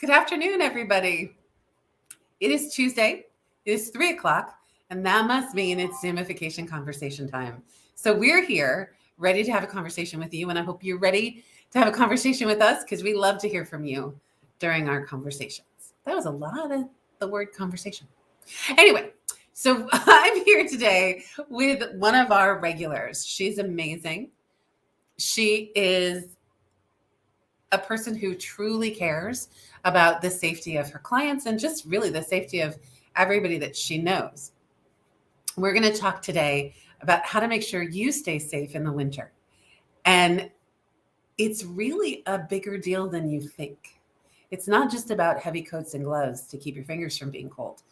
Good afternoon, everybody. It is Tuesday. It is 3 o'clock, and that must mean it's Zoom-i-Fication conversation time. So we're here ready to have a conversation with you, and I hope you're ready to have a conversation with us because we love to hear from you during our conversations. That was a lot of the word conversation. Anyway, so I'm here today with one of our regulars. She's amazing. She is a person who truly cares about the safety of her clients and just really the safety of everybody that she knows. We're going to talk today about how to make sure you stay safe in the winter. And it's really a bigger deal than you think. It's not just about heavy coats and gloves to keep your fingers from being cold.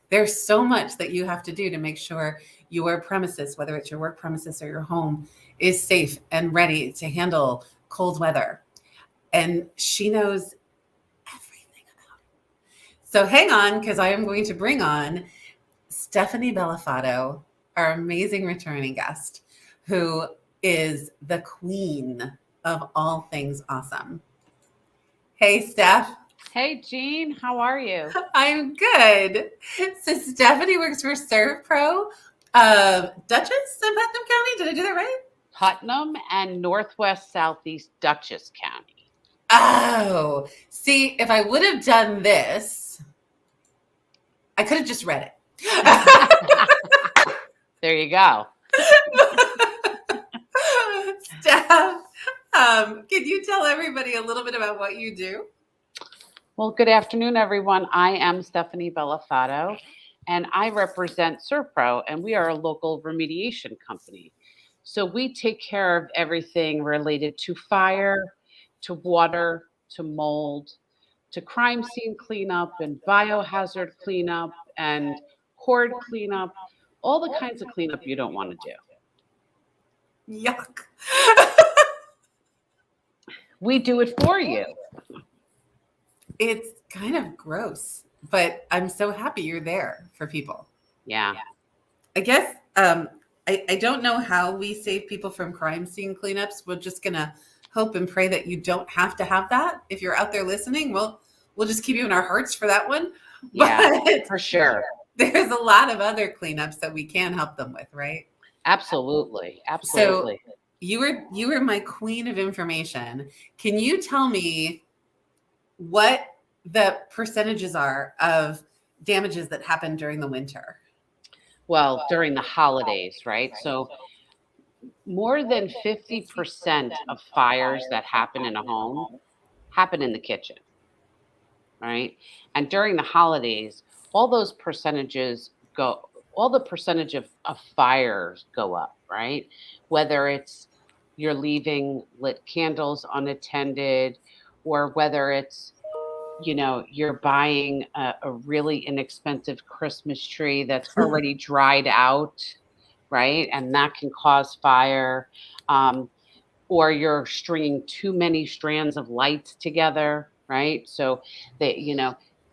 There's so much that you have to do to make sure your premises, whether it's your work premises or your home, is safe and ready to handle cold weather. And she knows everything about it. So hang on, because I am going to bring on Stephanie Bellofatto, our amazing returning guest, who is the queen of all things awesome. Hey, Steph. Hey, Jean. How are you? I'm good. So Stephanie works for Servpro of Dutchess in Putnam County. Did I do that right? Putnam and Northwest Southeast Dutchess County. Oh, see, if I would have done this, I could have just read it. There you go. Steph, can you tell everybody a little bit about what you do? Well, good afternoon, everyone. I am Stephanie Bellofatto, and I represent Servpro, and we are a local remediation company. So we take care of everything related to fire, to water, to mold, to crime scene cleanup and biohazard cleanup and cord cleanup, all the kinds of cleanup you don't want to do. Yuck. We do it for you. It's kind of gross, but I'm so happy you're there for people. Yeah. I guess I don't know how we save people from crime scene cleanups. We're just going to hope and pray that you don't have to have that. If you're out there listening, we'll just keep you in our hearts for that one. Yeah, but for sure. There's a lot of other cleanups that we can help them with, right? Absolutely. Absolutely. So you were my queen of information. Can you tell me what the percentages are of damages that happen during the winter? Well, during the holidays, right? So more than 50% of fires that happen in a home happen in the kitchen, right? And during the holidays, all the percentage of fires go up, right? Whether it's you're leaving lit candles unattended, or whether it's you're buying a really inexpensive Christmas tree that's already dried out, right? And that can cause fire. Or you're stringing too many strands of lights together, right? So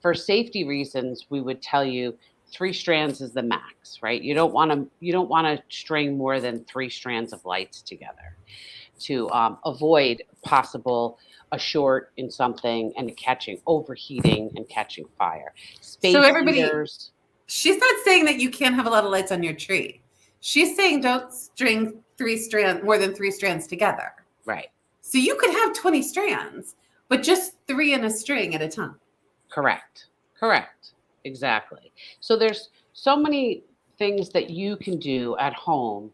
for safety reasons, we would tell you 3 strands is the max, right? You don't want to string more than 3 strands of lights together to avoid possible a short in something and overheating and catching fire. So everybody, heaters. She's not saying that you can't have a lot of lights on your tree. She's saying don't string more than 3 strands together. Right. So you could have 20 strands, but just 3 in a string at a time. Correct. Exactly. So there's so many things that you can do at home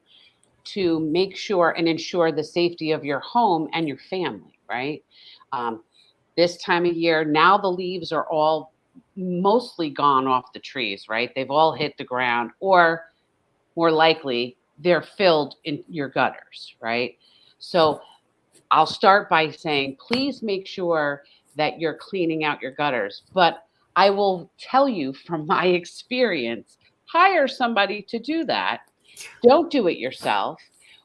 to make sure and ensure the safety of your home and your family, right? This time of year, now the leaves are all mostly gone off the trees, right? They've all hit the ground, or more likely, they're filled in your gutters, right? So I'll start by saying, please make sure that you're cleaning out your gutters. But I will tell you from my experience, hire somebody to do that. Don't do it yourself.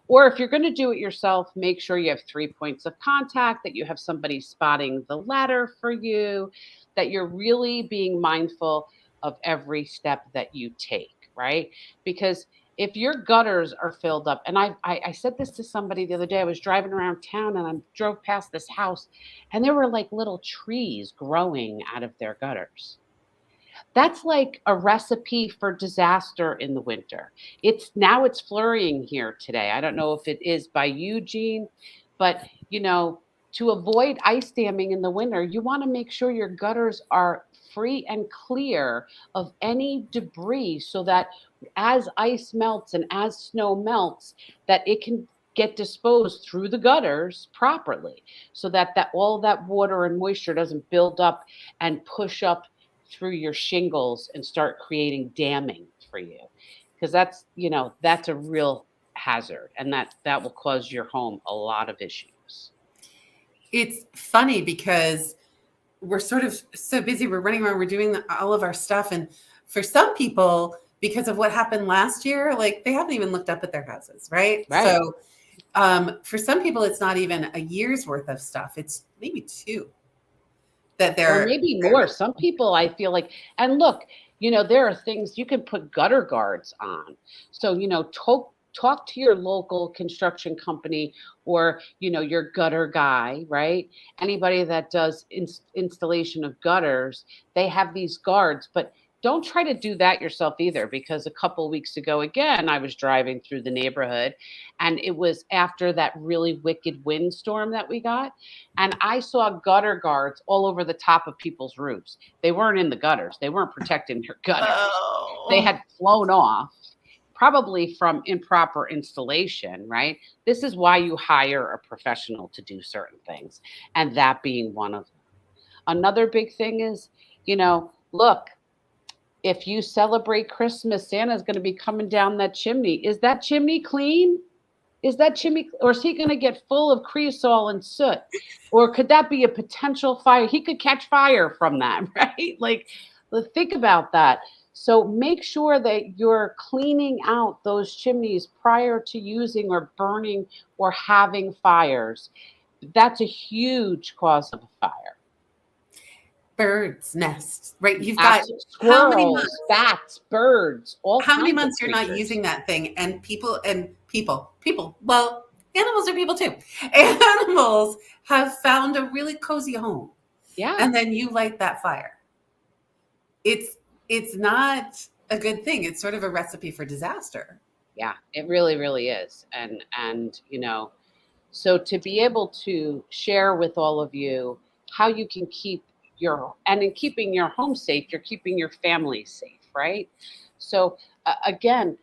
Or if you're going to do it yourself, make sure you have 3 points of contact, that you have somebody spotting the ladder for you, that you're really being mindful of every step that you take, right? Because if your gutters are filled up, and I said this to somebody the other day. I was driving around town and I drove past this house, and there were like little trees growing out of their gutters. That's like a recipe for disaster in the winter. It's flurrying here today. I don't know if it is by you, Gene, but you know, to avoid ice damming in the winter, you want to make sure your gutters are free and clear of any debris so that as ice melts and as snow melts, that it can get disposed through the gutters properly so that all that water and moisture doesn't build up and push up through your shingles and start creating damming for you, because that's a real hazard, and that will cause your home a lot of issues. It's funny because we're sort of so busy. We're running around, we're doing all of our stuff. And for some people, because of what happened last year, like they haven't even looked up at their houses, right? So for some people, it's not even a year's worth of stuff. It's maybe 2 that Or maybe more. Some people, I feel like, and look, there are things you can put gutter guards on. So, talk to your local construction company or, your gutter guy, right? Anybody that does installation of gutters, they have these guards, but don't try to do that yourself either, because a couple weeks ago, again, I was driving through the neighborhood and it was after that really wicked windstorm that we got. And I saw gutter guards all over the top of people's roofs. They weren't in the gutters. They weren't protecting their gutters. They had flown off, probably from improper installation, right? This is why you hire a professional to do certain things, and that being one of them. Another big thing is, look, if you celebrate Christmas, Santa's going to be coming down that chimney. Is that chimney clean? Or is he going to get full of creosote and soot? Or could that be a potential fire? He could catch fire from that, right? Like, think about that. So make sure that you're cleaning out those chimneys prior to using or burning or having fires. That's a huge cause of a fire. Birds' nests, right? You've got squirrels, how many months, bats, birds, how many months you're not using that thing, and people, well, animals are people too. Animals have found a really cozy home. Yeah. And then you light that fire. It's not a good thing. It's sort of a recipe for disaster. Yeah, it really, really is. And so to be able to share with all of you how you can in keeping your home safe, you're keeping your family safe, right? So again,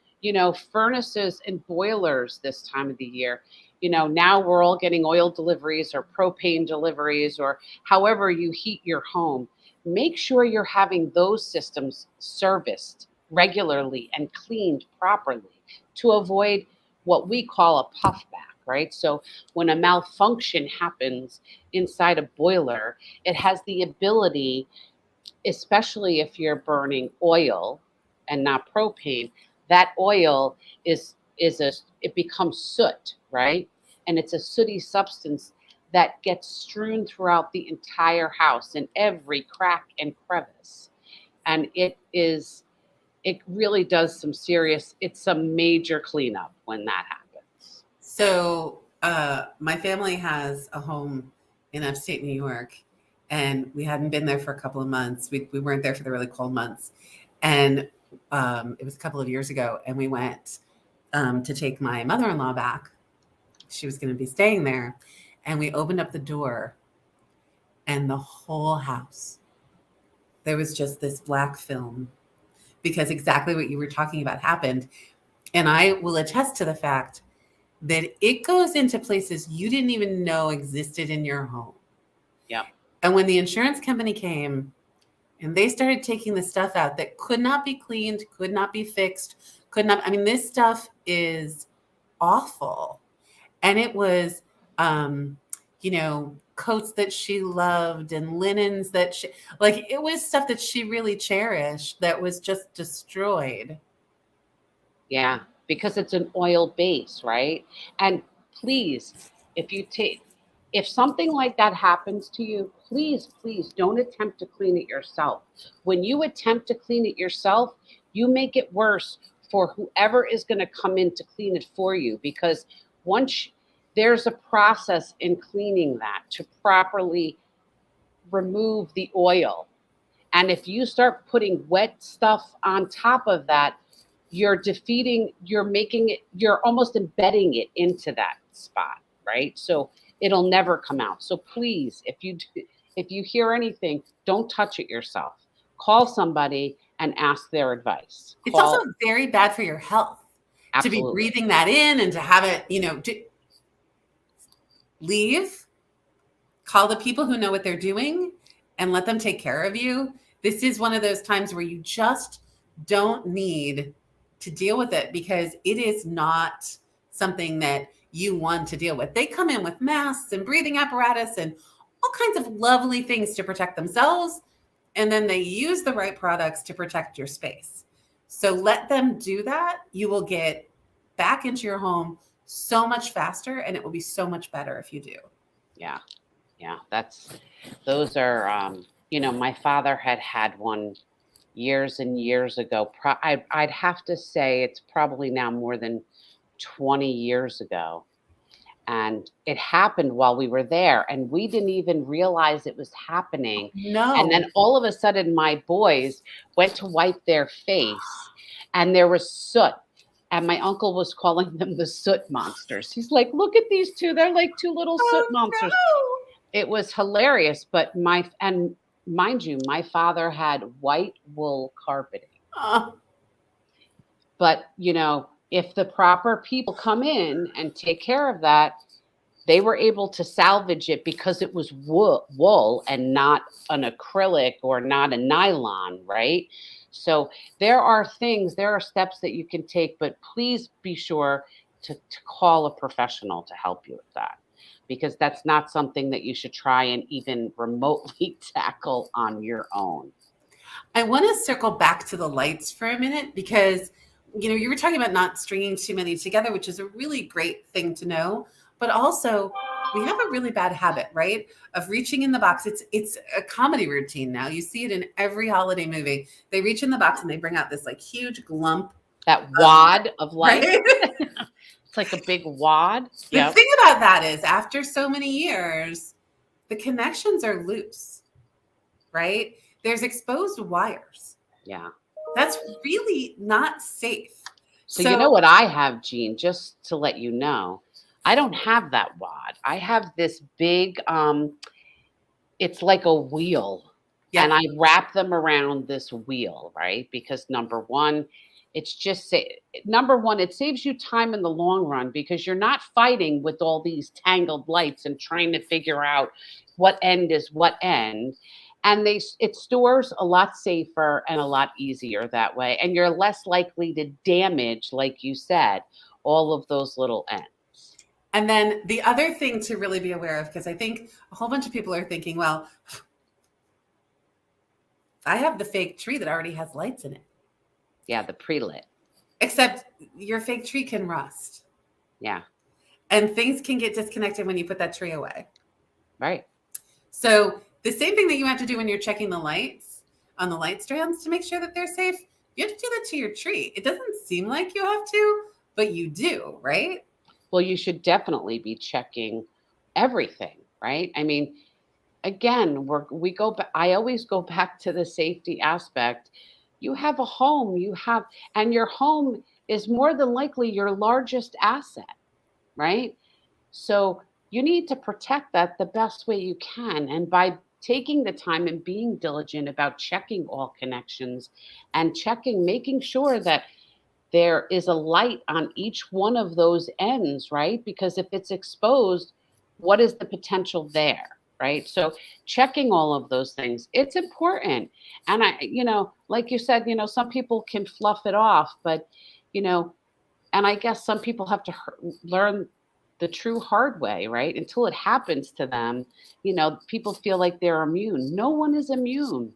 furnaces and boilers this time of the year, now we're all getting oil deliveries or propane deliveries or however you heat your home. Make sure you're having those systems serviced regularly and cleaned properly to avoid what we call a puffback, right? So when a malfunction happens inside a boiler, it has the ability, especially if you're burning oil and not propane, that oil it becomes soot, right? And it's a sooty substance that gets strewn throughout the entire house in every crack and crevice. And it really does it's some major cleanup when that happens. So my family has a home in upstate New York, and we hadn't been there for a couple of months. We weren't there for the really cold months. And it was a couple of years ago, and we went to take my mother-in-law back. She was going to be staying there. And we opened up the door, and the whole house, there was just this black film, because exactly what you were talking about happened. And I will attest to the fact that it goes into places you didn't even know existed in your home. Yeah. And when the insurance company came and they started taking the stuff out that could not be cleaned, could not be fixed, this stuff is awful. And it was, coats that she loved and linens that it was stuff that she really cherished that was just destroyed. Yeah, because it's an oil base, right? And please, if something like that happens to you, please don't attempt to clean it yourself. When you attempt to clean it yourself, you make it worse for whoever is going to come in to clean it for you, because there's a process in cleaning that to properly remove the oil. And if you start putting wet stuff on top of that, you're almost embedding it into that spot, right? So it'll never come out. So please, if you hear anything, don't touch it yourself. Call somebody and ask their advice. It's also very bad for your health to be Absolutely. breathing that in and to have it, leave, call the people who know what they're doing and let them take care of you. This is one of those times where you just don't need to deal with it, because it is not something that you want to deal with. They come in with masks and breathing apparatus and all kinds of lovely things to protect themselves. And then they use the right products to protect your space. So let them do that. You will get back into your home so much faster, and it will be so much better if you do. Yeah. Those are, my father had one years and years ago. I'd have to say it's probably now more than 20 years ago. And it happened while we were there, and we didn't even realize it was happening. No. And then all of a sudden, my boys went to wipe their face, and there was soot. And my uncle was calling them the soot monsters. He's like, "Look at these two; they're like two little soot monsters." No. It was hilarious. But mind you, my father had white wool carpeting. But, if the proper people come in and take care of that, they were able to salvage it because it was wool and not an acrylic or not a nylon, right? So there are steps that you can take, but please be sure to call a professional to help you with that, because that's not something that you should try and even remotely tackle on your own. I want to circle back to the lights for a minute, because you were talking about not stringing too many together, which is a really great thing to know. But also, we have a really bad habit, right, of reaching in the box. It's a comedy routine now. You see it in every holiday movie. They reach in the box and they bring out this like huge glump. That wad of light. Right? It's like a big wad. The thing about that is, after so many years, the connections are loose, right? There's exposed wires. Yeah. That's really not safe. So you know what I have, Jean, just to let you know, I don't have that wad. I have this big, it's like a wheel. Yeah. And I wrap them around this wheel, right? Because number one, it saves you time in the long run, because you're not fighting with all these tangled lights and trying to figure out what end is what end. And it stores a lot safer and a lot easier that way. And you're less likely to damage, like you said, all of those little ends. And then the other thing to really be aware of, because I think a whole bunch of people are thinking, well, I have the fake tree that already has lights in it. Yeah, the pre-lit. Except your fake tree can rust. Yeah. And things can get disconnected when you put that tree away. Right. So the same thing that you have to do when you're checking the lights on the light strands to make sure that they're safe, you have to do that to your tree. It doesn't seem like you have to, but you do, right? Well, you should definitely be checking everything, right? I mean, again, I always go back to the safety aspect. You have a home, and your home is more than likely your largest asset, right? So you need to protect that the best way you can. And by taking the time and being diligent about checking all connections and making sure that there is a light on each one of those ends, right? Because if it's exposed, what is the potential there? Right. So checking all of those things, it's important. And like you said, some people can fluff it off, but, and I guess some people have to learn the true hard way, right? Until it happens to them, people feel like they're immune. No one is immune.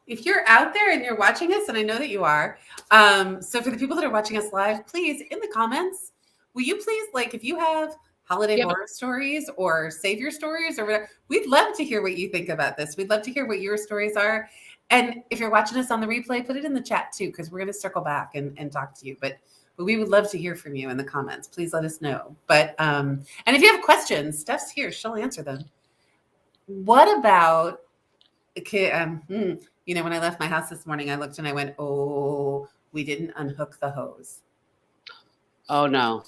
If you're out there and you're watching us, and I know that you are, so for the people that are watching us live, please, in the comments, will you please, if you have holiday horror stories or savior stories or whatever, we'd love to hear what you think about this. We'd love to hear what your stories are. And if you're watching us on the replay, put it in the chat too, because we're going to circle back and talk to you. But we would love to hear from you in the comments. Please let us know. But and if you have questions, Steph's here. She'll answer them. What about, you know, when I left my house this morning, I looked and I went, oh, we didn't unhook the hose. Oh, no,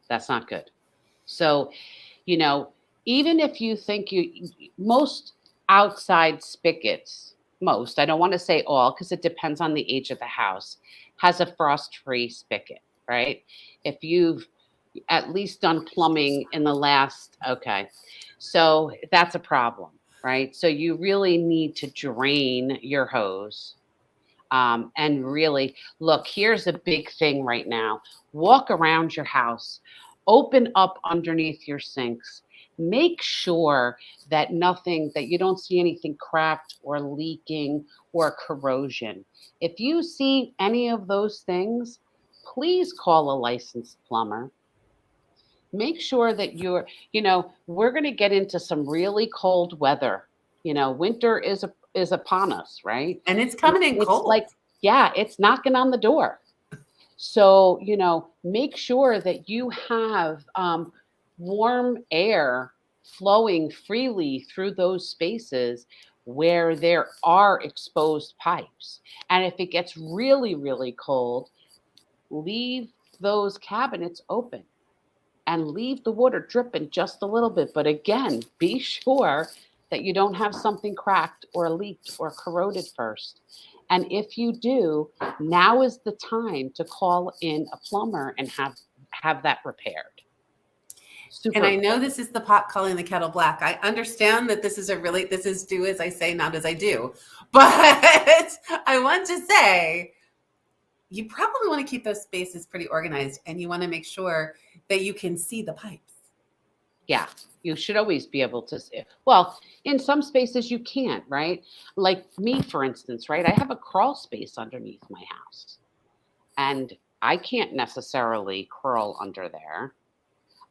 that's not good. So, you know, even if you think most outside spigots, I don't want to say all because it depends on the age of the house, has a frost-free spigot, right? If you've at least done plumbing in the last, okay, so that's a problem, right? So you really need to drain your hose. And really, look, here's a big thing right now. Walk around your house, open up underneath your sinks. Make sure that you don't see anything cracked or leaking or corrosion. If you see any of those things, please call a licensed plumber. Make sure that we're going to get into some really cold weather. Winter is upon us, right? And it's coming in It's cold. like, yeah, it's knocking on the door. So, make sure that you have warm air flowing freely through those spaces where there are exposed pipes. And if it gets really, really cold, leave those cabinets open and leave the water dripping just a little bit. But again, be sure that you don't have something cracked or leaked or corroded first. And if you do, now is the time to call in a plumber and have that repaired. Super. And I know this is the pot calling the kettle black. I understand that this is do as I say, not as I do. But I want to say, you probably want to keep those spaces pretty organized, and you want to make sure that you can see the pipes. Yeah, you should always be able to see. Well, in some spaces you can't, right? Like me, for instance, right? I have a crawl space underneath my house, and I can't necessarily crawl under there.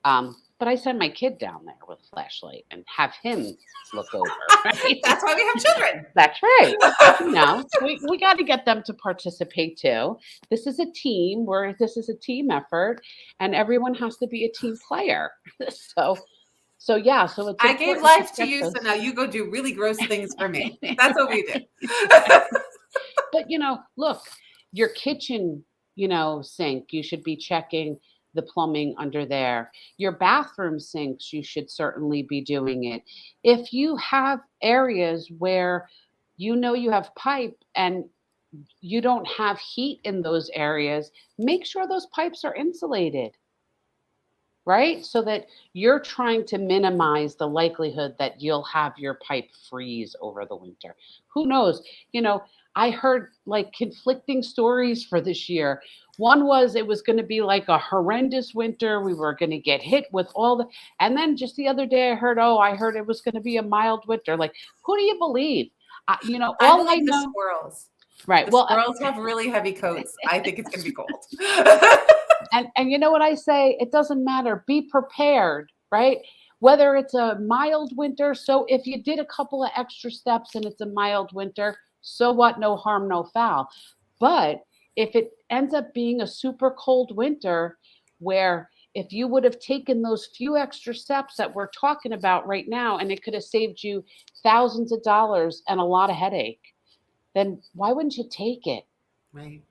But I send my kid down there with a flashlight and have him look over. Right? That's why we have children. That's right. We got to get them to participate too. This is a team this is a team effort, and everyone has to be a team player. So yeah. So it's I gave life to you, so now you go do really gross things for me. That's what we do. But look, your kitchen, sink, you should be checking the plumbing under there. Your bathroom sinks, you should certainly be doing it. If you have areas where you have pipe and you don't have heat in those areas, make sure those pipes are insulated, right? So that you're trying to minimize the likelihood that you'll have your pipe freeze over the winter. Who knows? I heard like conflicting stories for this year. One was it was going to be like a horrendous winter. We were going to get hit with and then just the other day I heard it was going to be a mild winter. Like, who do you believe? I all believe I know, the squirrels. Right. The squirrels have really heavy coats. I think it's going to be cold. And you know what I say? It doesn't matter. Be prepared, right? Whether it's a mild winter. So if you did a couple of extra steps and it's a mild winter, so what? No harm, no foul. But if it ends up being a super cold winter, where if you would have taken those few extra steps that we're talking about right now, and it could have saved you thousands of dollars and a lot of headache, then why wouldn't you take it? Right.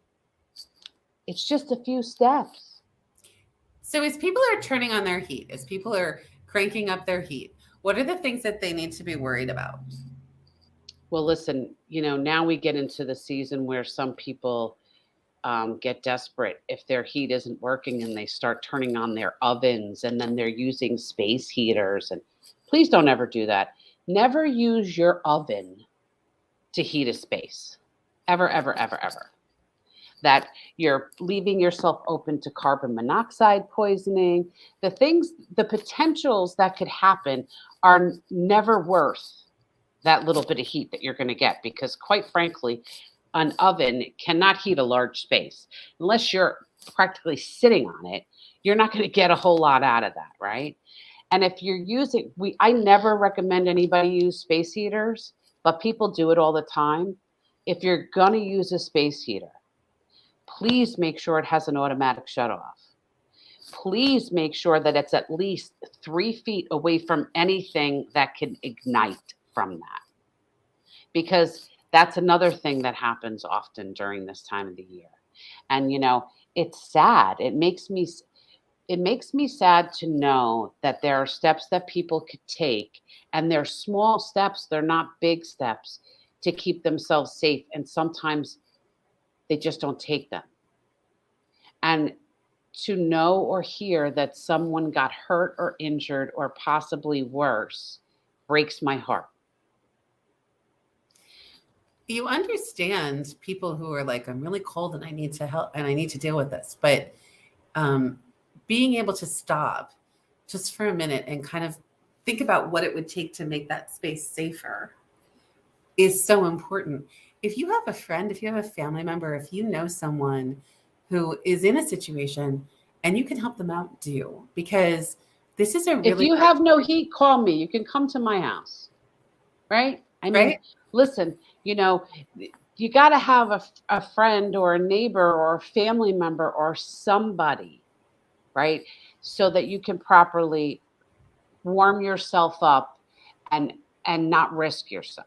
It's just a few steps. So as people are turning on their heat, as people are cranking up their heat, what are the things that they need to be worried about? Well, listen, now we get into the season where some people get desperate if their heat isn't working and they start turning on their ovens, and then they're using space heaters. And please don't ever do that. Never use your oven to heat a space. Ever, ever, ever, ever. That you're leaving yourself open to carbon monoxide poisoning. The potentials that could happen are never worth that little bit of heat that you're going to get, because quite frankly, an oven cannot heat a large space. Unless you're practically sitting on it, you're not going to get a whole lot out of that, right? And if you're using, I never recommend anybody use space heaters but people do it all the time. If you're going to use a space heater, please make sure it has an automatic shutoff. Please make sure that it's at least 3 feet away from anything that can ignite from that. Because that's another thing that happens often during this time of the year. And, it's sad. It makes me sad to know that there are steps that people could take, and they're small steps, they're not big steps, to keep themselves safe. And sometimes they just don't take them. And to know or hear that someone got hurt or injured or possibly worse breaks my heart. You understand people who are like, I'm really cold and I need to help and I need to deal with this. But being able to stop just for a minute and kind of think about what it would take to make that space safer is so important. If you have a friend, if you have a family member, if you know someone who is in a situation and you can help them out, do, because this is a really— If you have no heat, call me. You can come to my house, right? I mean, right? listen, you got to have a friend or a neighbor or a family member or somebody, right? So that you can properly warm yourself up and not risk yourself.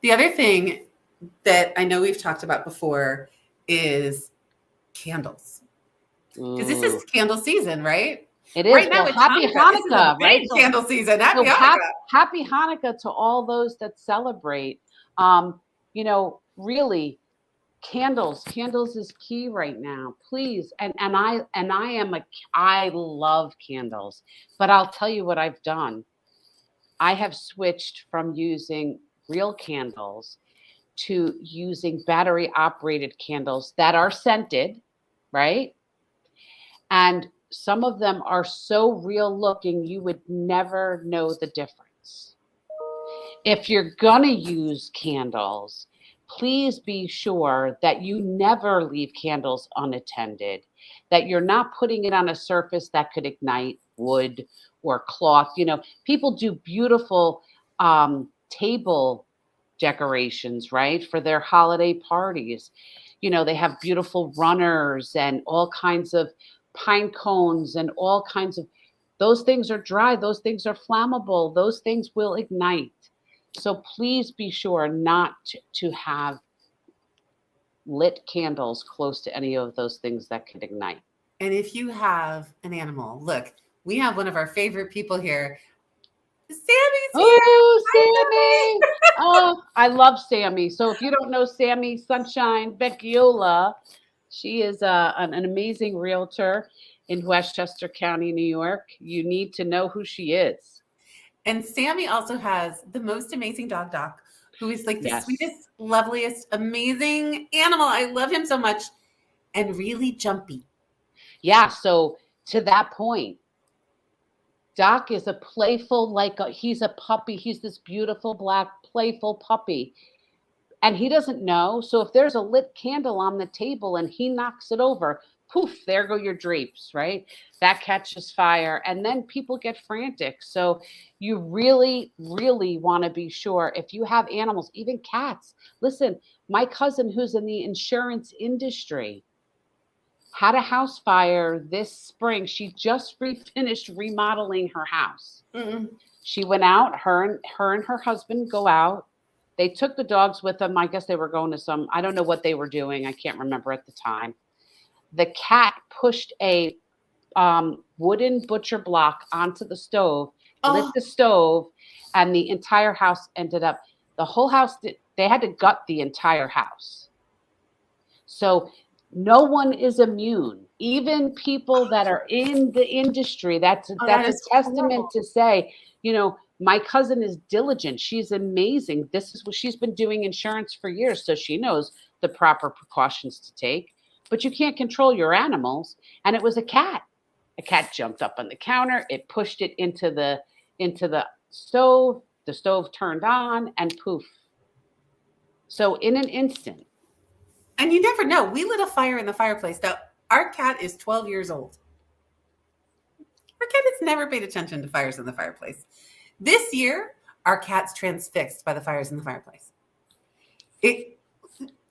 The other thing that I know we've talked about before is candles. Because this is candle season, right? It is. Right now, Well, it's happy Hanukkah, right? right? Candle season. Happy So Hanukkah. happy Hanukkah to all those that celebrate. Really, candles is key right now. Please, I love candles, but I'll tell you what I've done. I have switched from using real candles to using battery operated candles that are scented, right? And some of them are so real looking, you would never know the difference. If you're going to use candles, please be sure that you never leave candles unattended, that you're not putting it on a surface that could ignite wood or cloth. People do beautiful table decorations, right, for their holiday parties. They have beautiful runners and all kinds of pine cones and all kinds of— those things are dry, those things are flammable, those things will ignite. So please be sure not to have lit candles close to any of those things that could ignite. And if you have an animal, look, we have one of our favorite people here. Sammy's here. Oh, Sammy. Oh, I love Sammy. So if you don't know Sammy Sunshine Becchiola, she is an amazing realtor in Westchester County, New York. You need to know who she is. And Sammy also has the most amazing dog, Doc, who is like the Yes. sweetest, loveliest, amazing animal. I love him so much, and really jumpy. Yeah. So to that point, Doc is a playful, he's a puppy. He's this beautiful, black, playful puppy. And he doesn't know. So if there's a lit candle on the table and he knocks it over, poof, there go your drapes, right? That catches fire. And then people get frantic. So you really, really want to be sure, if you have animals, even cats. Listen, my cousin who's in the insurance industry had a house fire this spring. She just finished remodeling her house. Mm-mm. She went out, her and her husband go out. They took the dogs with them. I guess they were going to I don't know what they were doing. I can't remember at the time. The cat pushed a wooden butcher block onto the stove, lit the stove, and the entire house ended up— the whole house, they had to gut the entire house. So no one is immune. Even people that are in the industry, that's a testament horrible. to say, my cousin is diligent. She's amazing. This is what she's been doing insurance for years. So she knows the proper precautions to take, but you can't control your animals. And it was a cat. A cat jumped up on the counter. It pushed it into the stove. The stove turned on and poof. So in an instant. And you never know. We lit a fire in the fireplace. Now, our cat is 12 years old. Our cat has never paid attention to fires in the fireplace. This year, our cat's transfixed by the fires in the fireplace. It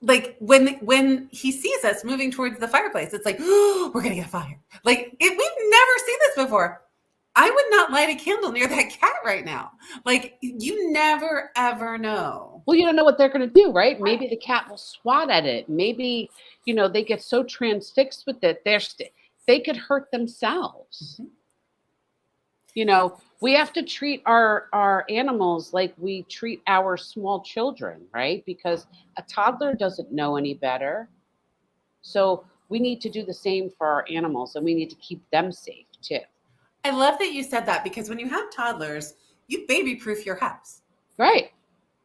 like when he sees us moving towards the fireplace, it's like, oh, we're gonna get a fire. Like we've never seen this before. I would not light a candle near that cat right now. Like you never ever know. Well, you don't know what they're going to do, right? Maybe the cat will swat at it. Maybe, they get so transfixed with it, they could hurt themselves. We have to treat our animals like we treat our small children, right? Because a toddler doesn't know any better. So we need to do the same for our animals, and we need to keep them safe too. I love that you said that, because when you have toddlers, you baby-proof your house. Right.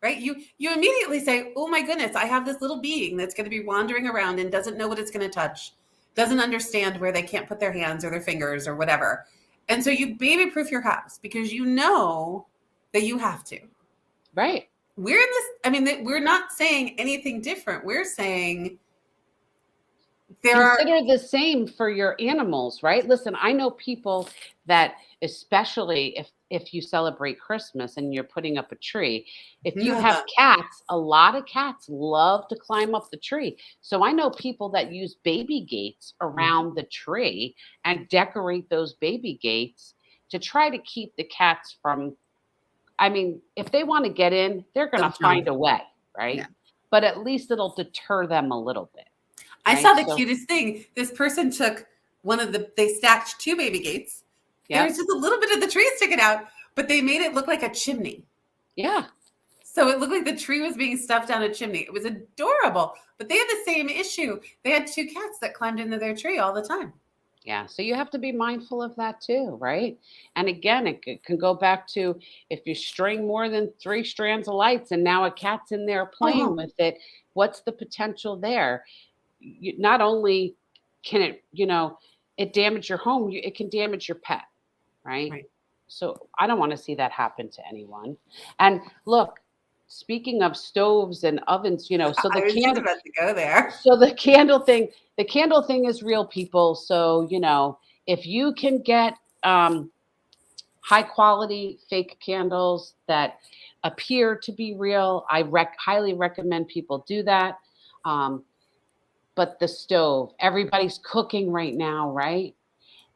Right? You immediately say, oh my goodness, I have this little being that's going to be wandering around and doesn't know what it's going to touch, doesn't understand where they can't put their hands or their fingers or whatever. And so you baby-proof your house because you know that you have to. Right. We're in this, we're not saying anything different. We're saying consider the same for your animals, right? Listen, I know people that, especially if you celebrate Christmas and you're putting up a tree, if you have cats, a lot of cats love to climb up the tree. So I know people that use baby gates around the tree and decorate those baby gates to try to keep the cats from, if they want to get in, they're going to find a way, right? Yeah. But at least it'll deter them a little bit. I saw the cutest thing. This person took they stacked 2 baby gates. Yep. There was just a little bit of the tree sticking out, but they made it look like a chimney. Yeah. So it looked like the tree was being stuffed down a chimney. It was adorable, but they had the same issue. They had 2 cats that climbed into their tree all the time. Yeah. So you have to be mindful of that too, right? And again, it can go back to if you string more than 3 strands of lights and now a cat's in there playing with it, what's the potential there? Not only can it, it damage your home, it can damage your pet, right? So I don't want to see that happen to anyone. And look, speaking of stoves and ovens, so the candle about to go there. So the candle thing is real, people. So, if you can get high quality fake candles that appear to be real, I highly recommend people do that. But the stove, everybody's cooking right now, right?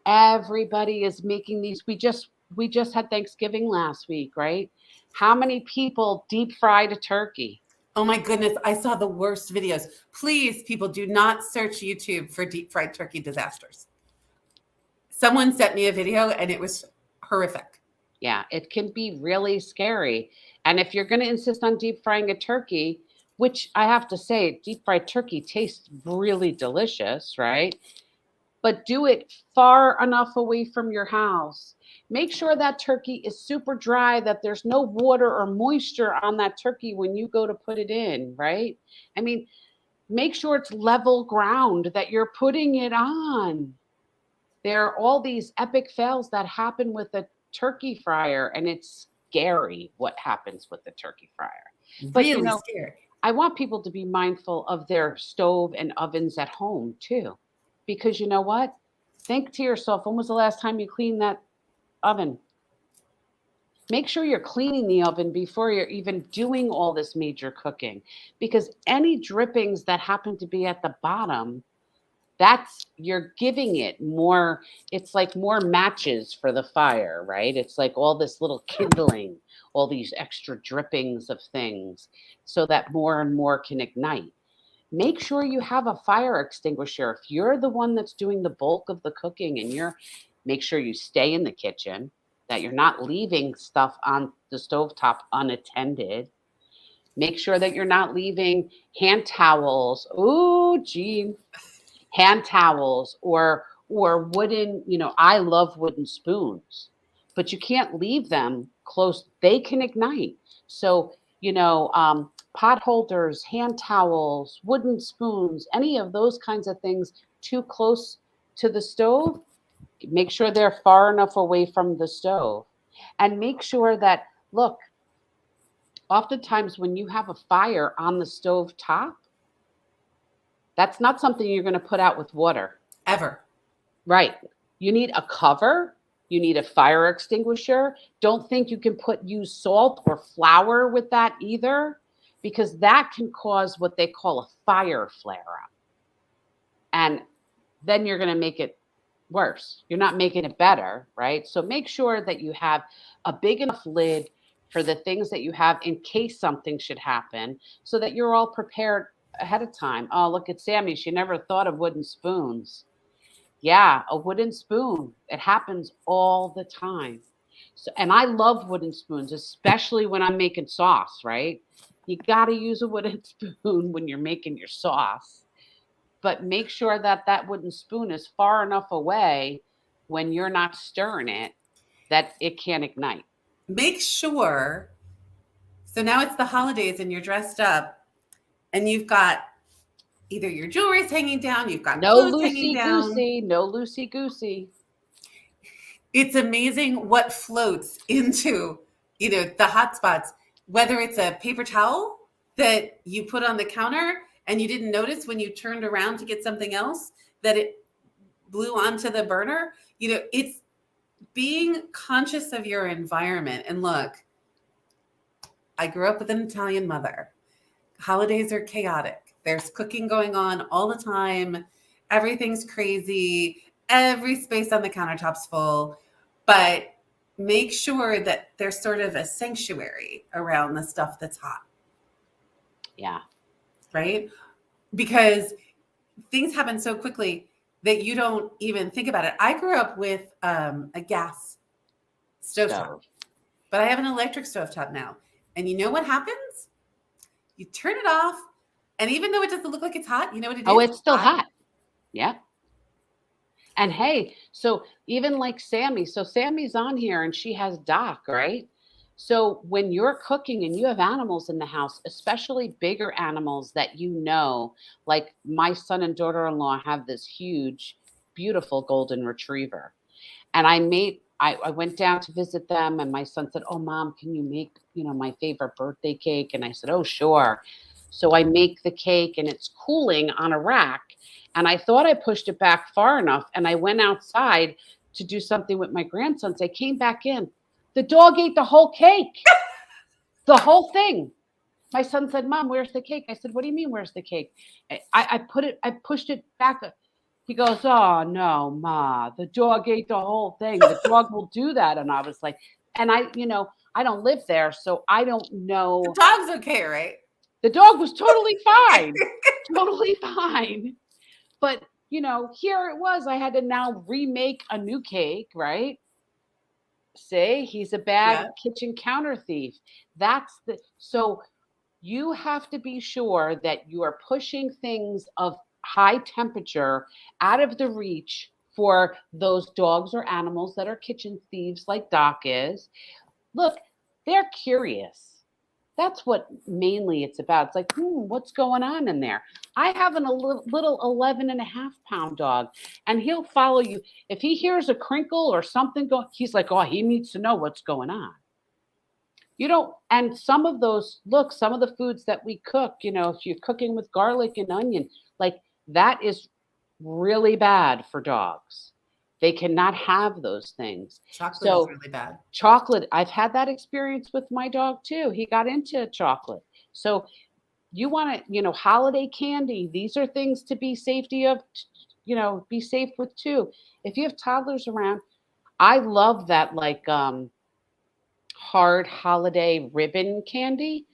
Everybody is making these. We just had Thanksgiving last week, right? How many people deep fried a turkey? Oh my goodness, I saw the worst videos. Please, people, do not search YouTube for deep fried turkey disasters. Someone sent me a video and it was horrific. Yeah, it can be really scary. And if you're going to insist on deep frying a turkey, which I have to say, deep fried turkey tastes really delicious, right? But do it far enough away from your house. Make sure that turkey is super dry, that there's no water or moisture on that turkey when you go to put it in, right? Make sure it's level ground that you're putting it on. There are all these epic fails that happen with a turkey fryer, and it's scary what happens with the turkey fryer. But really scary. I want people to be mindful of their stove and ovens at home too, because you know what? Think to yourself, when was the last time you cleaned that oven? Make sure you're cleaning the oven before you're even doing all this major cooking, because any drippings that happen to be at the bottom, you're giving it more. It's like more matches for the fire, right? It's like all this little kindling, all these extra drippings of things so that more and more can ignite. Make sure you have a fire extinguisher. If you're the one that's doing the bulk of the cooking, and make sure you stay in the kitchen, that you're not leaving stuff on the stovetop unattended. Make sure that you're not leaving hand towels. Ooh, Jean. Hand towels or wooden, I love wooden spoons, but you can't leave them close. They can ignite. So, pot holders, hand towels, wooden spoons, any of those kinds of things too close to the stove, make sure they're far enough away from the stove. And make sure that, look, oftentimes when you have a fire on the stove top, that's not something you're going to put out with water. Ever. Right. You need a cover You need a fire extinguisher. Don't think you can use salt or flour with that either, because that can cause what they call a fire flare up. And then you're going to make it worse. You're not making it better, right? So make sure that you have a big enough lid for the things that you have in case something should happen, so that you're all prepared ahead of time. Oh, look at Sammy. She never thought of wooden spoons. Yeah, a wooden spoon. It happens all the time. So, and I love wooden spoons, especially when I'm making sauce, right? You got to use a wooden spoon when you're making your sauce. But make sure that that wooden spoon is far enough away when you're not stirring it that it can't ignite. Make sure. So now it's the holidays and you're dressed up and you've got either your jewelry's hanging down, you've got No clothes hanging down. loosey-goosey, no loosey-goosey. It's amazing what floats into, the hot spots, whether it's a paper towel that you put on the counter and you didn't notice when you turned around to get something else that it blew onto the burner. It's being conscious of your environment. And look, I grew up with an Italian mother. Holidays are chaotic. There's cooking going on all the time. Everything's crazy. Every space on the countertop's full. But make sure that there's sort of a sanctuary around the stuff that's hot. Yeah. Right? Because things happen so quickly that you don't even think about it. I grew up with a gas stovetop, but I have an electric stovetop now. And you know what happens? You turn it off, and even though it doesn't look like it's hot, you know what it is? Oh, it's still hot. Yeah. And hey, so even like Sammy, so Sammy's on here and she has Doc, right? So when you're cooking and you have animals in the house, especially bigger animals that like my son and daughter-in-law have this huge, beautiful golden retriever. And I went down to visit them and my son said, "Oh, Mom, can you make, my favorite birthday cake?" And I said, "Oh, sure." So I make the cake and it's cooling on a rack. And I thought I pushed it back far enough. And I went outside to do something with my grandsons. I came back in. The dog ate the whole cake, the whole thing. My son said, "Mom, where's the cake?" I said, "What do you mean, where's the cake?" I pushed it back. He goes, "Oh, no, Ma, the dog ate the whole thing. The dog will do that." And I was like, and I don't live there, so I don't know. The dog's okay, right? The dog was totally fine, totally fine. But, here it was. I had to now remake a new cake, right? See, he's a bad kitchen counter thief. So you have to be sure that you are pushing things of high temperature out of the reach for those dogs or animals that are kitchen thieves like Doc is. Look, they're curious. That's what mainly it's about. It's like, what's going on in there? I have a little 11.5-pound dog, and he'll follow you. If he hears a crinkle or something going, he's like, oh, he needs to know what's going on. And some of some of the foods that we cook, if you're cooking with garlic and onion, like that is really bad for dogs. They cannot have those things. Chocolate is really bad. Chocolate, I've had that experience with my dog too. He got into chocolate. So you want to, holiday candy. These are things to be be safe with too. If you have toddlers around, I love that hard holiday ribbon candy.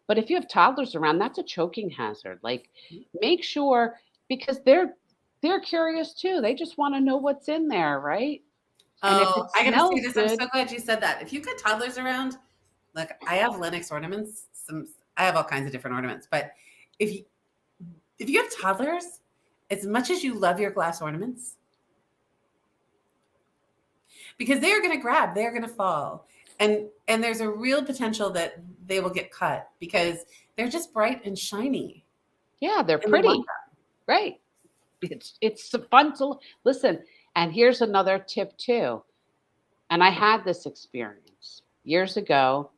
But if you have toddlers around, that's a choking hazard. Like, make sure, because they're curious too. They just want to know what's in there, right? Oh, I gotta say this. I'm so glad you said that. If you've got toddlers around, look, I have Lennox ornaments. I have all kinds of different ornaments. But if you have toddlers, as much as you love your glass ornaments, because they are going to grab, they are going to fall, and there's a real potential that they will get cut because they're just bright and shiny. Yeah, they're pretty, right? It's fun to listen. And here's another tip too. And I had this experience years ago.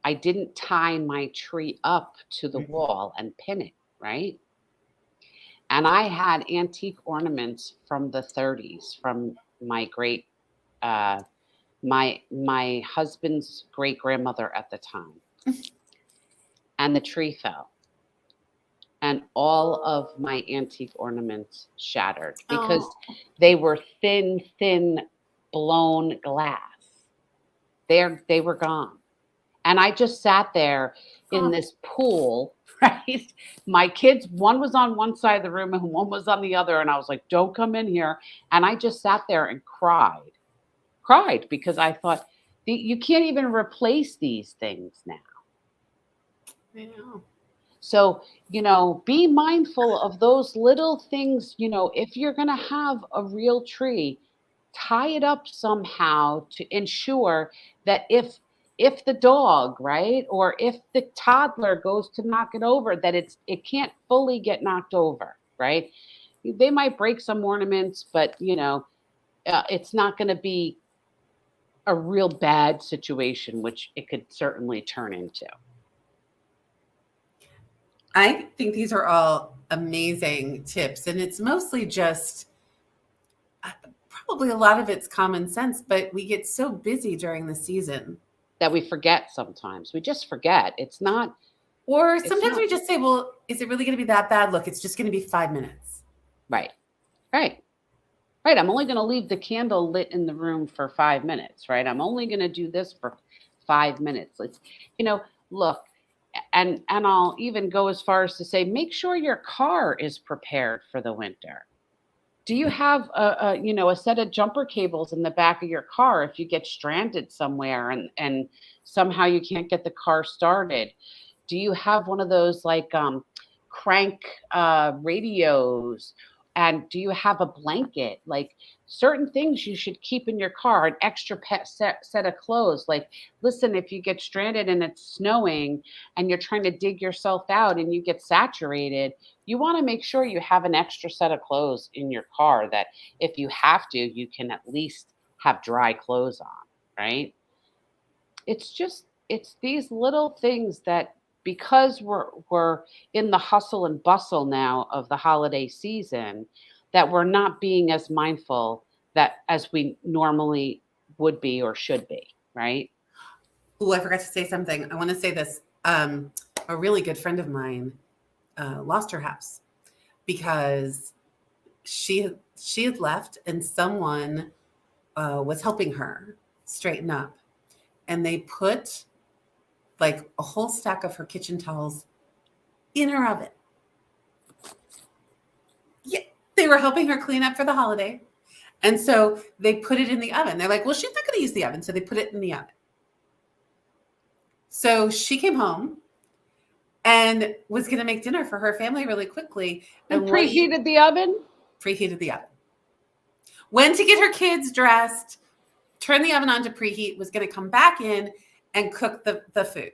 I didn't tie my tree up to the wall and pin it, right? And I had antique ornaments from the 30s from my great my husband's great grandmother at the time, and the tree fell, and all of my antique ornaments shattered because Oh, they were thin blown glass. They were gone. And I just sat there in oh, this pool, right? My kids, one was on one side of the room and one was on the other. And I was like, don't come in here. And I just sat there and cried because I thought, you can't even replace these things now. I know. So, be mindful of those little things. If you're going to have a real tree, tie it up somehow to ensure that if the dog, right, or if the toddler goes to knock it over, that it can't fully get knocked over, right? They might break some ornaments, but it's not going to be a real bad situation, which it could certainly turn into. I think these are all amazing tips, and it's mostly just probably a lot of it's common sense, but we get so busy during the season. That we forget sometimes. We just forget. Or It's sometimes not we just say, well, is it really going to be that bad? Look, it's just going to be 5 minutes. right. Right. Right. I'm only going to leave the candle lit in the room for 5 minutes, right? I'm only going to do this for 5 minutes. Let's, look, and I'll even go as far as to say, make sure your car is prepared for the winter. Do you have a set of jumper cables in the back of your car if you get stranded somewhere and somehow you can't get the car started? Do you have one of those like crank radios? And do you have a blanket? Like certain things you should keep in your car, an extra set of clothes. Like, listen, if you get stranded and it's snowing and you're trying to dig yourself out and you get saturated, you want to make sure you have an extra set of clothes in your car that if you have to, you can at least have dry clothes on, right? It's these little things that because we're in the hustle and bustle now of the holiday season, that we're not being as mindful that as we normally would be or should be, right? Oh, I forgot to say something. I want to say this. A really good friend of mine lost her house because she had left and someone was helping her straighten up, and they put like a whole stack of her kitchen towels in her oven. Yeah, they were helping her clean up for the holiday. And so they put it in the oven. They're like, well, she's not going to use the oven. So they put it in the oven. So she came home and was going to make dinner for her family really quickly. And preheated the oven? Preheated the oven. Went to get her kids dressed, turned the oven on to preheat, was going to come back in and cook the food,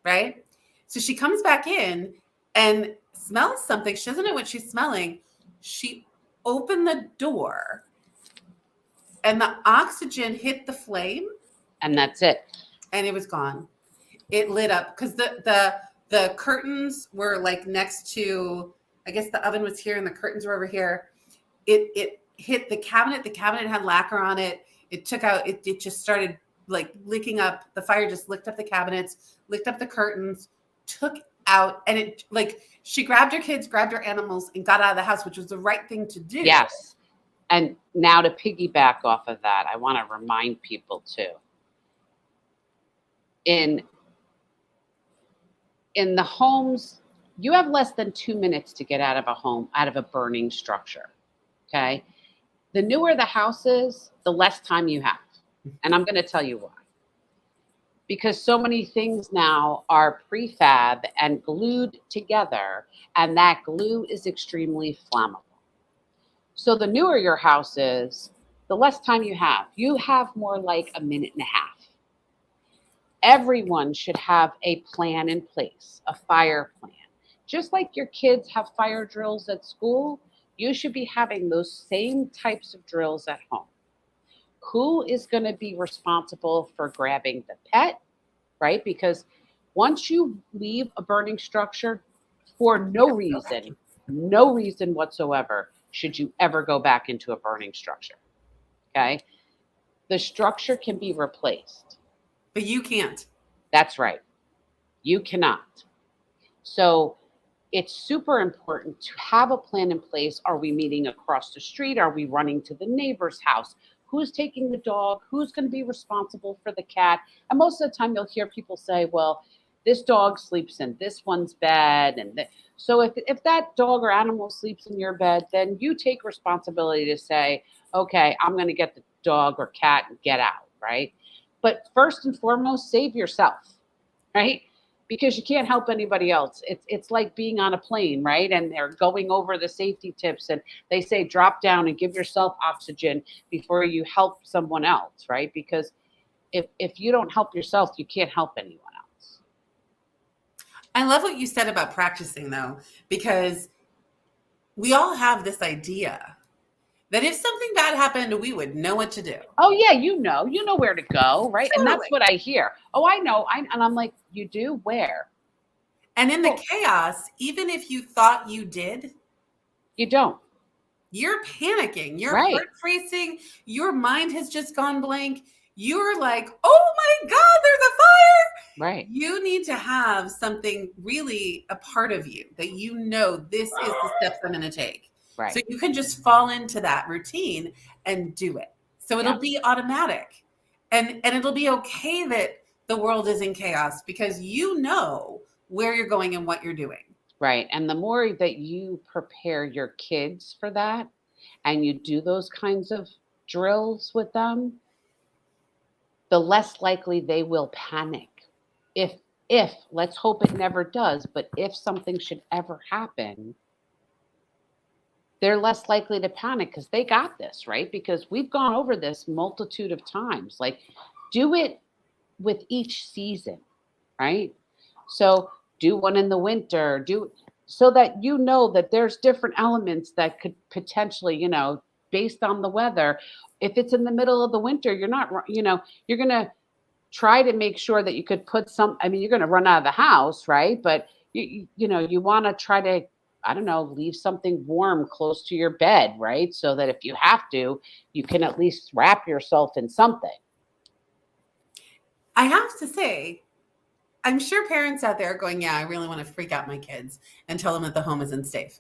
right? So she comes back in and smells something. She doesn't know what she's smelling. She opened the door and the oxygen hit the flame. And that's it. And it was gone. It lit up because the curtains were like next to, I guess the oven was here and the curtains were over here. It hit the cabinet. The cabinet had lacquer on it. It took out, it just started like licking up. The fire just licked up the cabinets, licked up the curtains, took out, and it like she grabbed her kids, grabbed her animals, and got out of the house, which was the right thing to do. Yes. And now to piggyback off of that, I want to remind people too. In the homes, you have less than 2 minutes to get out of a home, out of a burning structure. Okay. The newer the house is, the less time you have. And I'm going to tell you why. Because so many things now are prefab and glued together, and that glue is extremely flammable. So the newer your house is, the less time you have. You have more like a minute and a half. Everyone should have a plan in place, a fire plan. Just like your kids have fire drills at school, you should be having those same types of drills at home. Who is going to be responsible for grabbing the pet, right? Because once you leave a burning structure for no reason whatsoever, should you ever go back into a burning structure, okay? The structure can be replaced. But you can't. That's right. You cannot. So it's super important to have a plan in place. Are we meeting across the street? Are we running to the neighbor's house? Who's taking the dog? Who's going to be responsible for the cat? And most of the time you'll hear people say, well, this dog sleeps in this one's bed. And so if that dog or animal sleeps in your bed, then you take responsibility to say, okay, I'm going to get the dog or cat and get out, right? But first and foremost, save yourself, right? Because you can't help anybody else. It's like being on a plane, right? And they're going over the safety tips and they say drop down and give yourself oxygen before you help someone else, right? Because if you don't help yourself, you can't help anyone else. I love what you said about practicing, though, because we all have this idea that if something bad happened, we would know what to do. Oh yeah, you know where to go, right? Totally. And that's what I hear. Oh, I know. And I'm like, you do? Where? And in the chaos, even if you thought you did, you don't. You're panicking. You're right. heart racing. Your mind has just gone blank. You're like, oh my God, there's a fire. Right. You need to have something really a part of you that you know this is the steps I'm going to take. Right. So you can just fall into that routine and do it. So it'll be automatic. And it'll be okay that the world is in chaos because you know where you're going and what you're doing. Right. And the more that you prepare your kids for that and you do those kinds of drills with them, the less likely they will panic. If let's hope it never does, but if something should ever happen, they're less likely to panic because they got this, right? Because we've gone over this multitude of times. Like, do it with each season, right? So do one in the winter, so that you know that there's different elements that could potentially, based on the weather. If it's in the middle of the winter, you're not, you're going to try to make sure that you could put you're going to run out of the house, right? But you want to try to, leave something warm close to your bed, right? So that if you have to, you can at least wrap yourself in something. I have to say, I'm sure parents out there are going, yeah, I really want to freak out my kids and tell them that the home isn't safe.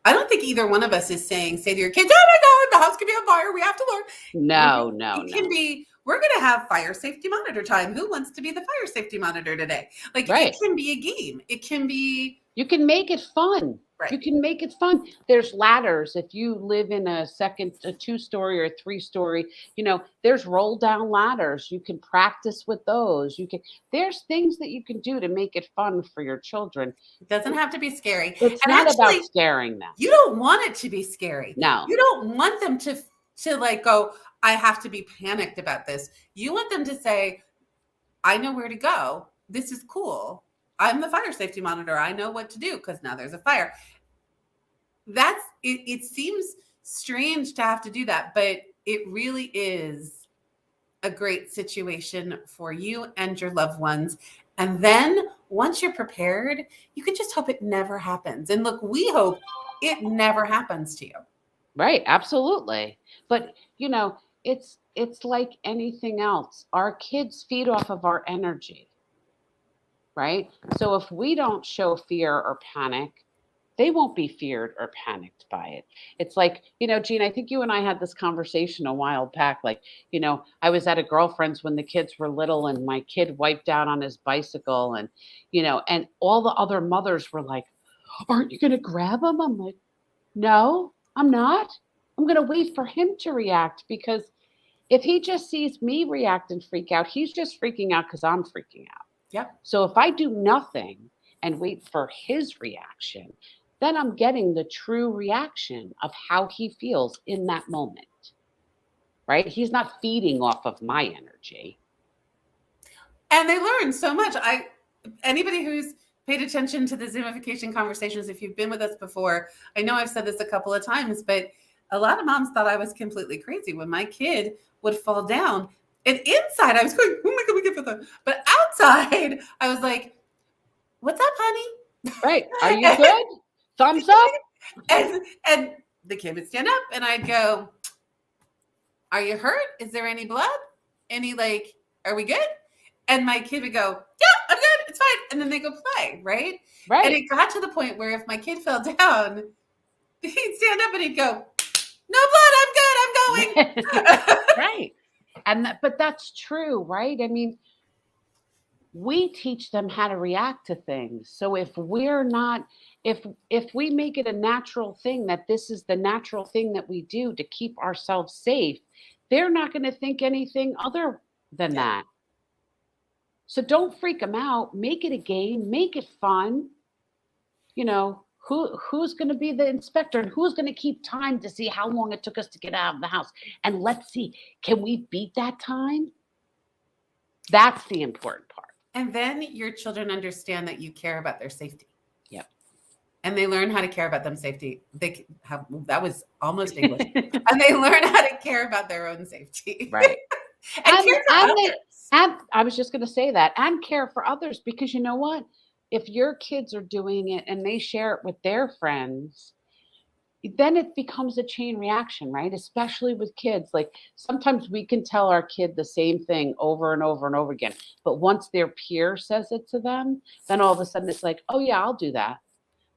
I don't think either one of us is say to your kids, oh my God, the house could be on fire. We have to learn. No. It can be, we're going to have fire safety monitor time. Who wants to be the fire safety monitor today? Like, It can be a game. It can be. You can make it fun. Right. You can make it fun. There's ladders. If you live in a 2-story or 3-story, there's roll down ladders. You can practice with those. There's things that you can do to make it fun for your children. It doesn't have to be scary. It's not about scaring them. You don't want it to be scary. No. You don't want them to like go, I have to be panicked about this. You want them to say, I know where to go. This is cool. I'm the fire safety monitor. I know what to do because now there's a fire. It seems strange to have to do that, but it really is a great situation for you and your loved ones. And then once you're prepared, you can just hope it never happens. And look, we hope it never happens to you. Right. Absolutely. But, it's like anything else. Our kids feed off of our energy. Right? So if we don't show fear or panic, they won't be feared or panicked by it. It's like, Jean, I think you and I had this conversation a while back. Like, I was at a girlfriend's when the kids were little and my kid wiped out on his bicycle and, and all the other mothers were like, aren't you going to grab him? I'm like, no, I'm not. I'm going to wait for him to react because if he just sees me react and freak out, he's just freaking out because I'm freaking out. Yep. So if I do nothing and wait for his reaction, then I'm getting the true reaction of how he feels in that moment, right? He's not feeding off of my energy. And they learn so much. Anybody who's paid attention to the Zoom-i-Fication conversations, if you've been with us before, I know I've said this a couple of times, but a lot of moms thought I was completely crazy when my kid would fall down. And inside, I was going, oh my God, we can feel that. But outside, I was like, what's up, honey? Right. Are you good? Thumbs up. And the kid would stand up and I'd go, are you hurt? Is there any blood? Any like, are we good? And my kid would go, yeah, I'm good. It's fine. And then they go play, right? Right. And it got to the point where if my kid fell down, he'd stand up and he'd go, no blood, I'm good, I'm going. Right. And but that's true, right? I mean, we teach them how to react to things. So if we're not, if we make it a natural thing that this is the natural thing that we do to keep ourselves safe, they're not going to think anything other than Yeah. that. So don't freak them out. Make it a game. Make it fun. You know, who's going to be the inspector and who's going to keep time to see how long it took us to get out of the house? And let's see, can we beat that time? That's the important part. And then your children understand that you care about their safety. Yep. And they learn how to care about them safety. They have, that was almost English. And they learn how to care about their own safety. Right. and care for others. And I was just going to say that, and care for others, because you know what? If your kids are doing it and they share it with their friends, then it becomes a chain reaction, right? Especially with kids. Like sometimes we can tell our kid the same thing over and over and over again. But once their peer says it to them, then all of a sudden it's like, oh, yeah, I'll do that.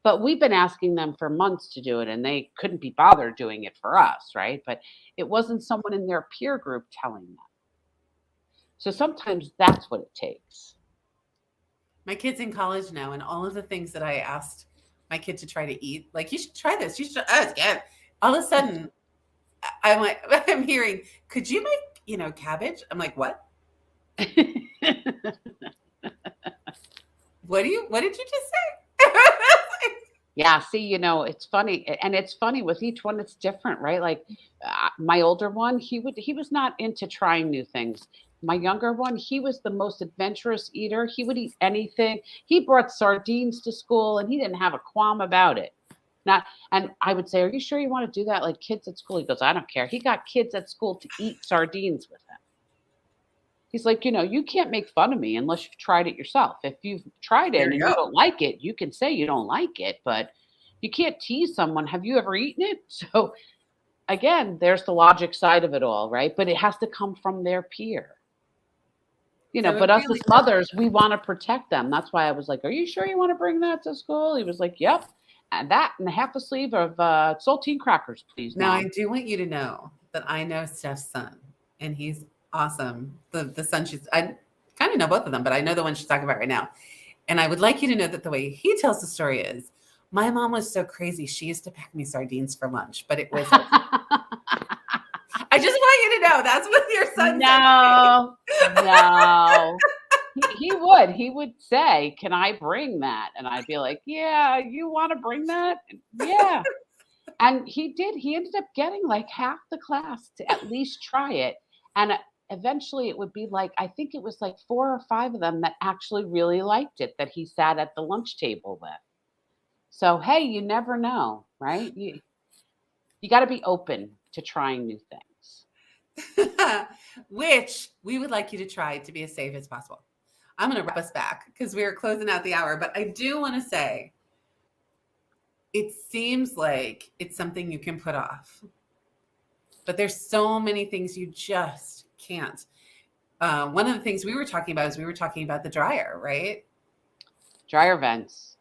But we've been asking them for months to do it and they couldn't be bothered doing it for us, right? But it wasn't someone in their peer group telling them. So sometimes that's what it takes. My kid's in college now, and all of the things that I asked my kid to try to eat, like, you should try this. You should, yeah. All of a sudden, I'm like, I'm hearing, could you make, cabbage? I'm like, what? What did you just say? Yeah, see, it's funny, and it's funny with each one. It's different, right? Like my older one, he was not into trying new things. My younger one, he was the most adventurous eater. He would eat anything. He brought sardines to school, and he didn't have a qualm about it. And I would say, "Are you sure you want to do that?" Like kids at school, he goes, "I don't care." He got kids at school to eat sardines with him. He's like, you can't make fun of me unless you've tried it yourself. If you've tried it and you don't like it, you can say you don't like it, but you can't tease someone. Have you ever eaten it? So again, there's the logic side of it all, right? But it has to come from their peer. But us as mothers, we want to protect them. That's why I was like, are you sure you want to bring that to school? He was like, yep. And that and half a sleeve of saltine crackers, please. Now, Mom. I do want you to know that I know Steph's son, and he's awesome. The son I kind of know both of them, but I know the one she's talking about right now. And I would like you to know that the way he tells the story is, my mom was so crazy. She used to pack me sardines for lunch, but it was. I just want you to know that's what your son said. No. He would say, can I bring that? And I'd be like, yeah, you want to bring that? Yeah. And he did. He ended up getting like half the class to at least try it. And eventually it would be like, I think it was like 4 or 5 of them that actually really liked it, that he sat at the lunch table with. So, hey, you never know, right? You got to be open to trying new things. Which we would like you to try to be as safe as possible. I'm going to wrap us back because we're closing out the hour, but I do want to say it seems like it's something you can put off, but there's so many things you just can't. One of the things we were talking about the dryer, right? Dryer vents.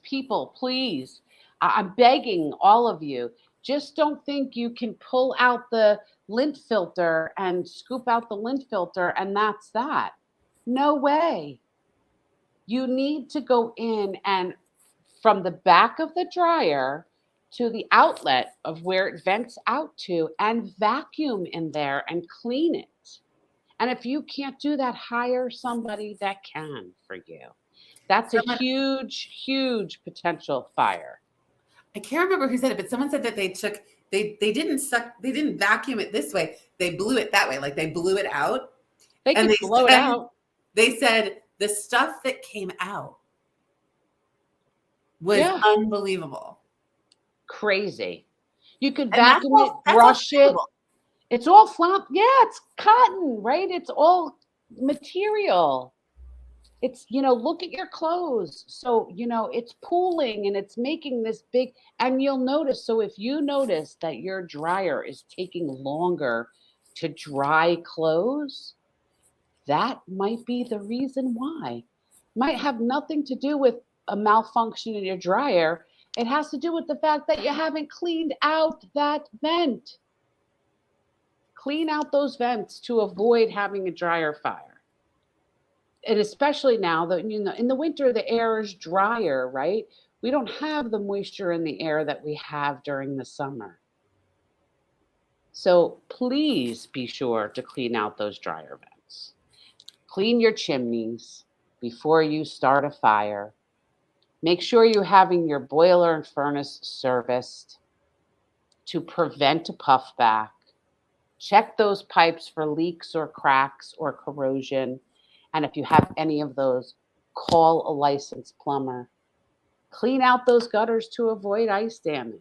People, please. I'm begging all of you. Just don't think you can pull out the lint filter and scoop out the lint filter and that's that. No way. You need to go in and from the back of the dryer to the outlet of where it vents out to and vacuum in there and clean it. And if you can't do that, hire somebody that can for you. That's a huge, huge potential fire. I can't remember who said it, but someone said that they didn't vacuum it this way. They blew it that way. Like they blew it out. They blow it out. They said the stuff that came out was unbelievable. Crazy. You could vacuum it, brush it. It's all flop. Yeah, it's cotton, right? It's all material. It's, look at your clothes. So, it's pooling and it's making this big, and you'll notice. So if you notice that your dryer is taking longer to dry clothes, that might be the reason why. Might have nothing to do with a malfunction in your dryer. It has to do with the fact that you haven't cleaned out that vent. Clean out those vents to avoid having a dryer fire. And especially now that, in the winter, the air is drier, right? We don't have the moisture in the air that we have during the summer. So please be sure to clean out those dryer vents. Clean your chimneys before you start a fire. Make sure you're having your boiler and furnace serviced to prevent a puffback. Check those pipes for leaks or cracks or corrosion. And if you have any of those, call a licensed plumber. Clean out those gutters to avoid ice damming.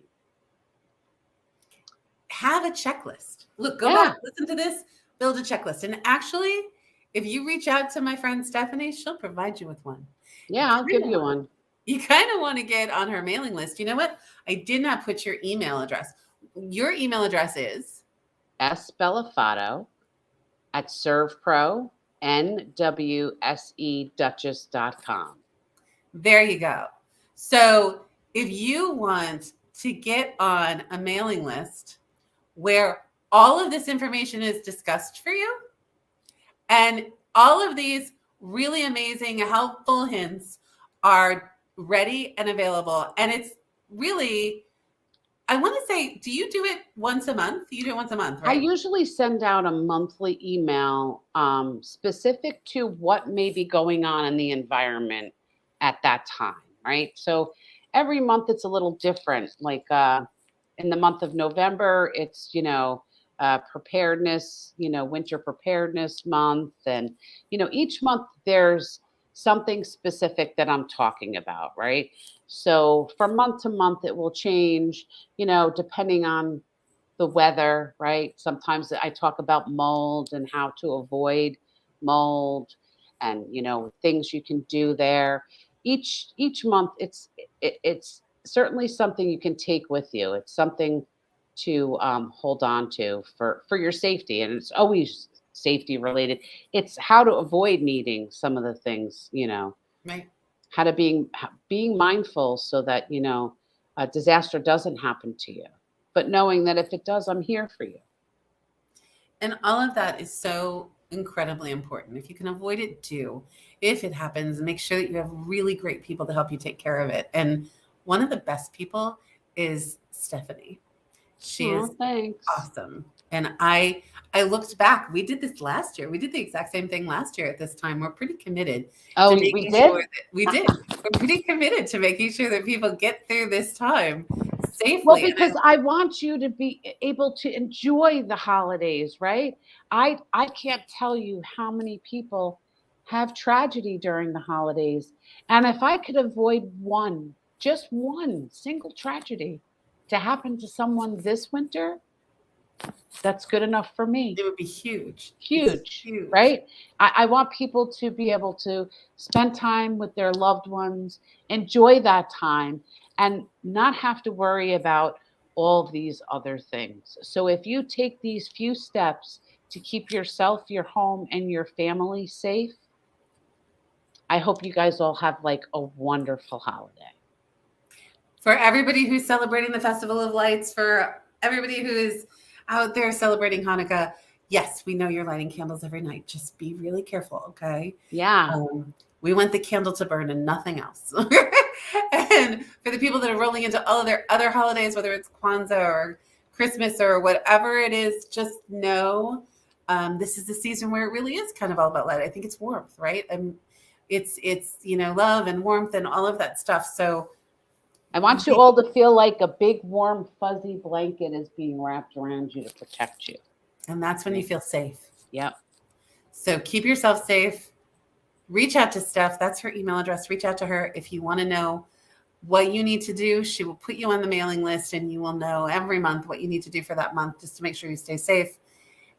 Have a checklist. Look, go Yeah. back, listen to this, build a checklist. And actually, if you reach out to my friend Stephanie, she'll provide you with one. Yeah, I'll give you one. You kind of want to get on her mailing list. You know what? I did not put your email address. Your email address is Bellofatto at Servpro, NWSEDutchess.com. There you go. So if you want to get on a mailing list where all of this information is discussed for you and all of these really amazing, helpful hints are ready and available, and it's really, I want to say, do you do it once a month? You do it once a month, right? I usually send out a monthly email specific to what may be going on in the environment at that time, right? So every month it's a little different. Like in the month of November, it's, preparedness, winter preparedness month. And, each month there's something specific that I'm talking about, right? So from month to month, it will change, depending on the weather, right? Sometimes I talk about mold and how to avoid mold and, things you can do there. Each month, it's certainly something you can take with you. It's something to hold on to for your safety, and it's always safety related. It's how to avoid needing some of the things, Right. how to being mindful so that a disaster doesn't happen to you, but knowing that if it does, I'm here for you. And all of that is so incredibly important. If you can avoid it, do. If it happens, make sure that you have really great people to help you take care of it. And one of the best people is Stephanie. She is Thanks. awesome. And I looked back. We did this last year. We did the exact same thing last year at this time. We're pretty committed. Oh, to we making did? sure that we did. We're pretty committed to making sure that people get through this time safely. Well, because I want you to be able to enjoy the holidays, right? I can't tell you how many people have tragedy during the holidays. And if I could avoid just one single tragedy to happen to someone this winter, that's good enough for me. It would be huge. Huge, right? I want people to be able to spend time with their loved ones, enjoy that time, and not have to worry about all these other things. So if you take these few steps to keep yourself, your home, and your family safe, I hope you guys all have like a wonderful holiday. For everybody who's celebrating the Festival of Lights, for everybody who is out there celebrating Hanukkah, yes, we know you're lighting candles every night. Just be really careful, okay? Yeah. We want the candle to burn and nothing else. And for the people that are rolling into all of their other holidays, whether it's Kwanzaa or Christmas or whatever it is, just know this is the season where it really is kind of all about light. I think it's warmth, right? And it's love and warmth and all of that stuff. So I want you all to feel like a big, warm, fuzzy blanket is being wrapped around you to protect you. And that's when you feel safe. Yep. So keep yourself safe. Reach out to Steph. That's her email address. Reach out to her if you want to know what you need to do. She will put you on the mailing list and you will know every month what you need to do for that month just to make sure you stay safe.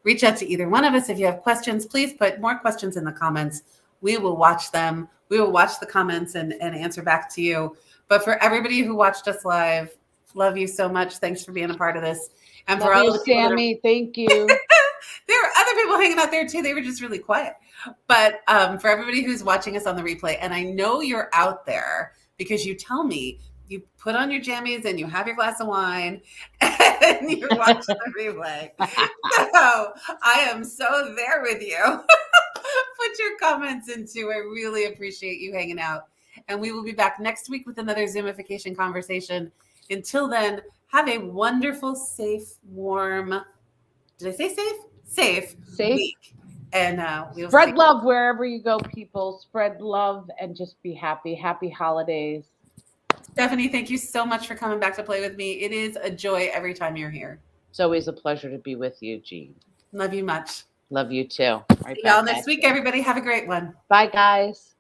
Reach out to either one of us. If you have questions, please put more questions in the comments. We will watch them. We will watch the comments and answer back to you. But for everybody who watched us live, love you so much. Thanks for being a part of this. And Love for all you, the people Sammy, thank you. people hanging out there too. They were just really quiet. But for everybody who's watching us on the replay, and I know you're out there because you tell me you put on your jammies and you have your glass of wine and you watch the replay. So I am so there with you. Put your comments into. I really appreciate you hanging out. And we will be back next week with another Zoom-i-Fication conversation. Until then, have a wonderful, safe, warm, did I say safe? Safe week. And we'll spread love wherever you go, people. Spread love and just be happy. Happy holidays. Stephanie, thank you so much for coming back to play with me. It is a joy every time you're here. It's always a pleasure to be with you, Jean. Love you much. Love you too. See y'all next week, everybody. Have a great one. Bye, guys.